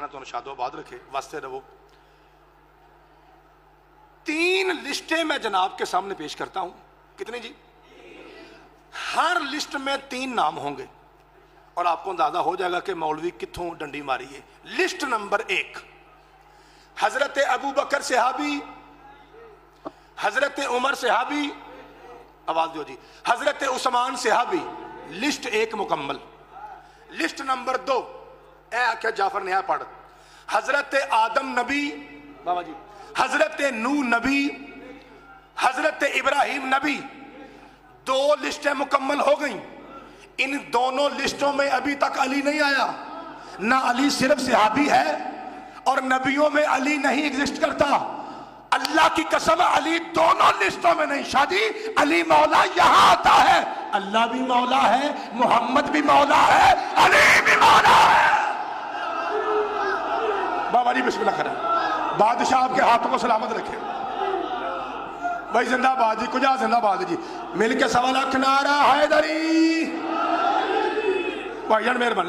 कहना तो शादोबाद रखे, वास्ते रहो। 3 लिस्टें मैं जनाब के सामने पेश करता हूं। कितनी जी? हर लिस्ट में 3 नाम होंगे और आपको अंदाजा हो जाएगा कि मौलवी कित्थों डंडी मारी है। लिस्ट नंबर 1, हजरत अबू बकर सहाबी, हजरत उमर सहाबी, आवाज दो जी, हजरत उस्मान सहाबी। लिस्ट 1 मुकम्मल। लिस्ट नंबर 2 ए आख्या जाफर ने पढ़, हजरत आदम नबी, बाबा जी, हजरत नूह नबी, हजरत इब्राहिम नबी। 2 लिस्टें मुकम्मल हो गई। इन दोनों लिस्टों में अभी तक अली नहीं आया। ना अली सिर्फ सहाबी है और नबियों में अली नहीं एग्जिस्ट करता। अल्लाह की कसम, अली दोनों लिस्टों में नहीं। शादी अली मौला यहां आता है, अल्लाह भी मौला है, मोहम्मद भी मौला है, अली भी मौला है। बाबा जी बिस्मिल्लाह करें। बादशाह आपके हाथों को सलामत रखे भाई। जिंदाबाद जी, कुजा जिंदाबाद जी। मिलके 1.25 लाख नारा हैदरी। भाईजान मेहरबान।